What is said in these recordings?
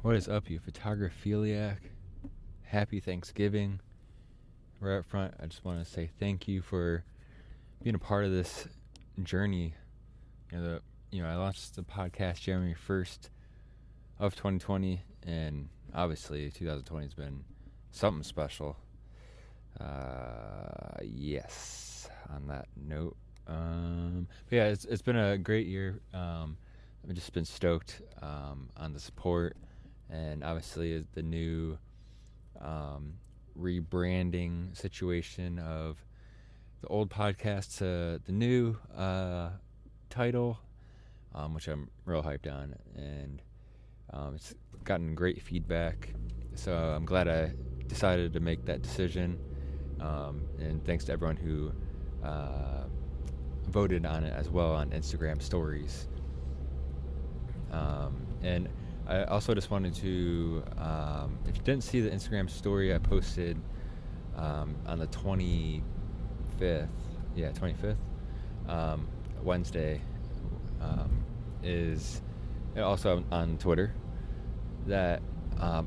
What is up, you Photographiliac? Happy Thanksgiving. Right up front, I just want to say thank you for being a part of this journey. I launched the podcast January 1st of 2020, and obviously 2020 has been something special. Yes, on that note. It's been a great year. I've just been stoked on the support, and obviously the new rebranding situation of the old podcast to the new title, which I'm real hyped on, and it's gotten great feedback. So I'm glad I decided to make that decision, and thanks to everyone who voted on it as well on Instagram stories. And I also just wanted to, if you didn't see the Instagram story I posted on the 25th, Wednesday, is also on Twitter, that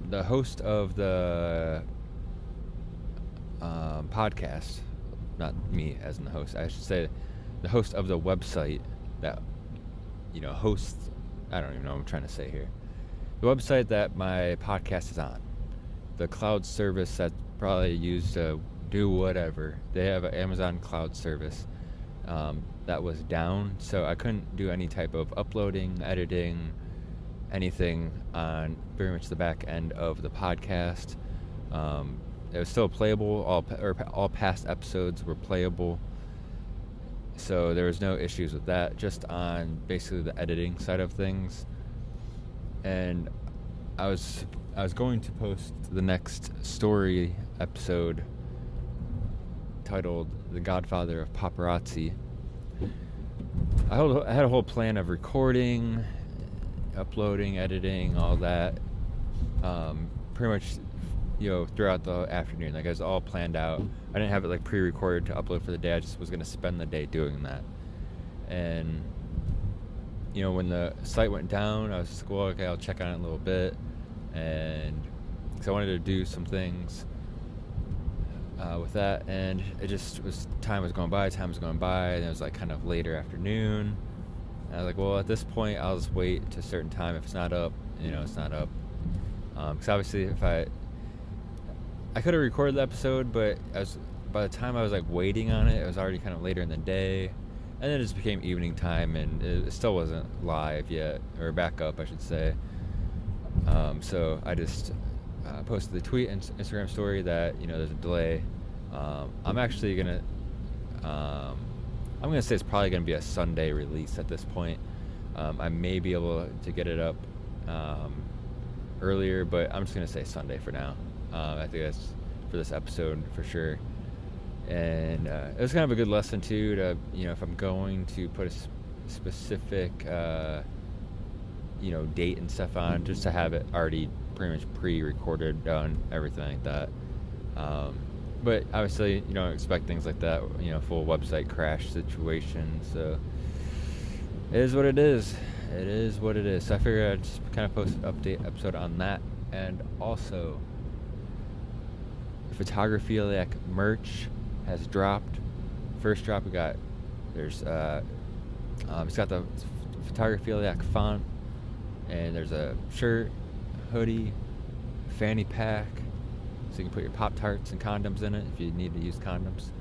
the host of the podcast, not me as in the host, I should say the host of the website that, hosts, I don't even know what I'm trying to say here. The website that my podcast is on, the cloud service that's probably used to do whatever. They have an Amazon cloud service that was down, so I couldn't do any type of uploading, editing, anything on very much the back end of the podcast. It was still playable. All past episodes were playable, so there was no issues with that. Just on basically the editing side of things. And I was going to post the next story episode titled "The Godfather of Paparazzi." I had a whole plan of recording, uploading, editing, all that. Pretty much, throughout the afternoon. Like, it was all planned out. I didn't have it pre-recorded to upload for the day. I just was gonna spend the day doing that. And when the site went down, I was just like, well, okay, I'll check on it a little bit, and because I wanted to do some things with that, and it just was, time was going by, and it was kind of later afternoon, and I was like, well, at this point, I'll just wait to a certain time. If it's not up, it's not up, because obviously if I could have recorded the episode, but by the time I was waiting on it, it was already kind of later in the day. And then it just became evening time, and it still wasn't live yet, or back up, I should say. So I just posted the tweet and Instagram story that, there's a delay. I'm actually going to, I'm going to say it's probably going to be a Sunday release at this point. I may be able to get it up earlier, but I'm just going to say Sunday for now. I think that's for this episode for sure. And it was kind of a good lesson too, to if I'm going to put a specific date and stuff on, just to have it already pretty much pre-recorded, done, everything like that. But obviously you don't expect things like that, full website crash situation. So it is what it is. So I figured I'd just kind of post an update episode on that. And also, Photographiliac merch has dropped. First drop we got, it's got the Photographiliac font, and there's a shirt, hoodie, fanny pack, so you can put your Pop-Tarts and condoms in it if you need to use condoms,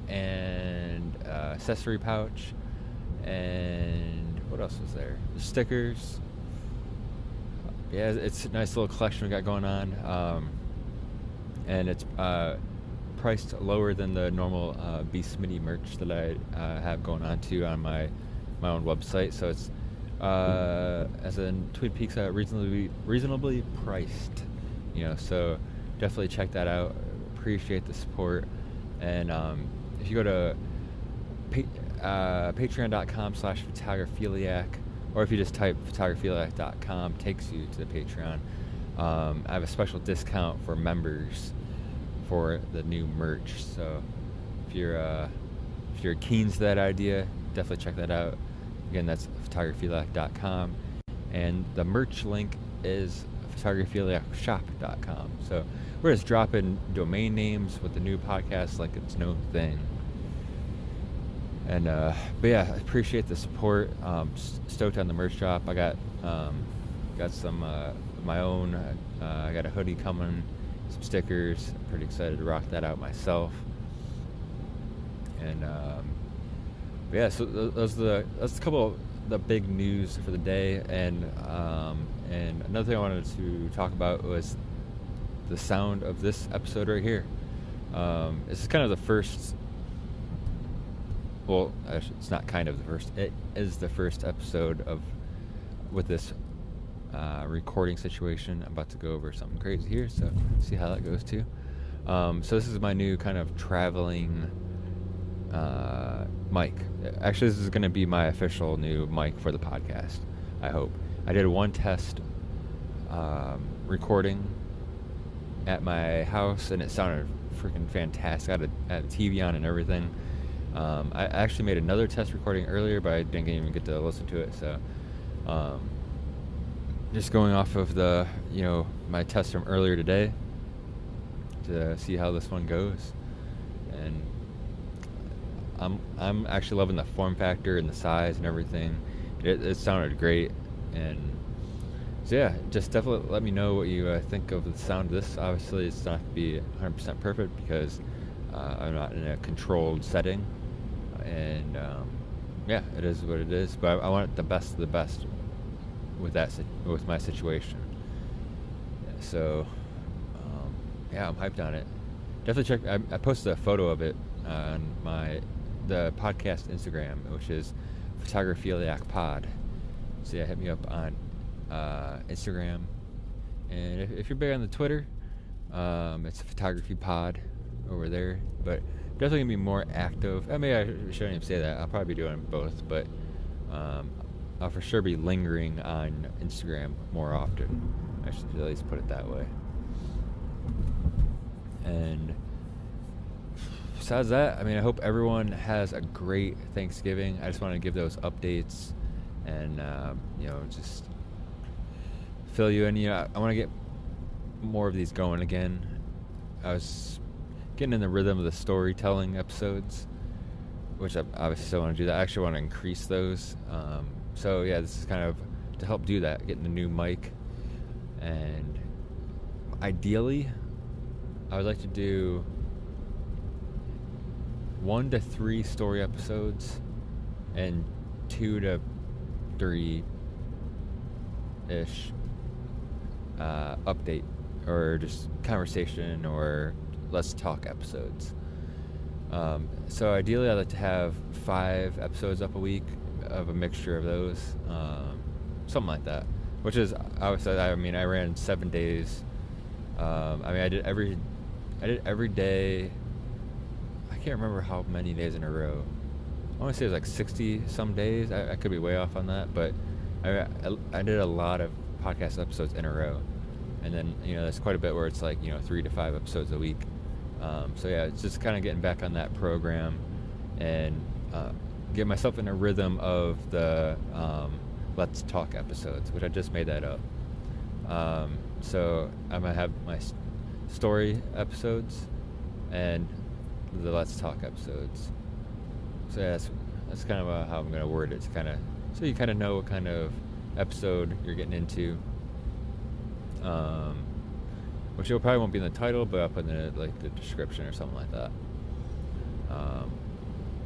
and accessory pouch, and what else was there? The stickers. Yeah, it's a nice little collection we got going on, and it's priced lower than the normal B Smitty merch that I have going on too on my own website. So it's as in Twin Peaks, reasonably priced. So definitely check that out. Appreciate the support. And if you go to patreon.com/photographiliac, or if you just type photographiliac.com, takes you to the Patreon. I have a special discount for members for the new merch. So if you're keen to that idea, definitely check that out. Again, that's photographiliac.com, and the merch link is Photographiliacshop.com. So we're just dropping domain names with the new podcast like it's no thing. And but yeah, I appreciate the support. Stoked on the merch drop. I got some of my own. I got a hoodie coming, some stickers. I'm pretty excited to rock that out myself. And yeah, so that's a couple of the big news for the day. And another thing I wanted to talk about was the sound of this episode right here. This is kind of the first. Well, it's not kind of the first. It is the first episode with this recording situation. I'm about to go over something crazy here, so see how that goes too. So this is my new kind of traveling mic. Actually, this is going to be my official new mic for the podcast, I hope. I did one test recording at my house, and it sounded freaking fantastic. I had a TV on and everything. I actually made another test recording earlier, but I didn't even get to listen to it. So, just going off of my test from earlier today to see how this one goes, and I'm actually loving the form factor and the size and everything. It sounded great, and so yeah, just definitely let me know what you think of the sound of this. Obviously, it's not to be 100% perfect because I'm not in a controlled setting. And yeah, it is what it is. But I want the best of the best with my situation. So yeah, I'm hyped on it. Definitely check. I posted a photo of it on the podcast Instagram, which is Photographiliac Pod. So yeah, hit me up on Instagram, and if you're big on the Twitter, it's a photography pod over there. But definitely gonna be more active. I mean, I shouldn't even say that. I'll probably be doing both, but I'll for sure be lingering on Instagram more often. I should at least put it that way. And besides that, I mean, I hope everyone has a great Thanksgiving. I just want to give those updates and just fill you in. I want to get more of these going again. I was getting in the rhythm of the storytelling episodes, which I obviously still want to do that. I actually want to increase those. So yeah, this is kind of to help do that, getting a new mic. And ideally, I would like to do 1 to 3 story episodes and 2 to 3 ish update or just conversation or let's talk episodes. So ideally I'd like to have 5 episodes up a week of a mixture of those, something like that, which is obviously, I ran 7 days. I did every day. I can't remember how many days in a row. I want to say it was like 60 some days. I could be way off on that, but I did a lot of podcast episodes in a row. And then, there's quite a bit where it's like, 3 to 5 episodes a week. So yeah, it's just kind of getting back on that program and get myself in a rhythm of the Let's Talk episodes, which I just made that up. So I'm going to have my story episodes and the Let's Talk episodes. So yeah, that's kind of how I'm going to word it. So you kind of know what kind of episode you're getting into. Which it probably won't be in the title, but I'll put in the description or something like that.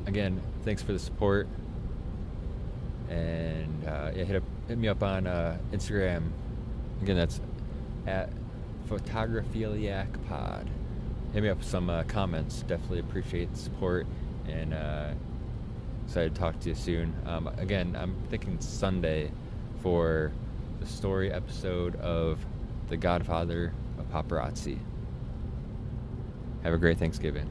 Again, thanks for the support, and hit me up on Instagram. Again, that's at Photographiliac Pod. Hit me up with some comments. Definitely appreciate the support, and excited to talk to you soon. Again, I'm thinking Sunday for the story episode of The Godfather of Paparazzi. Have a great Thanksgiving.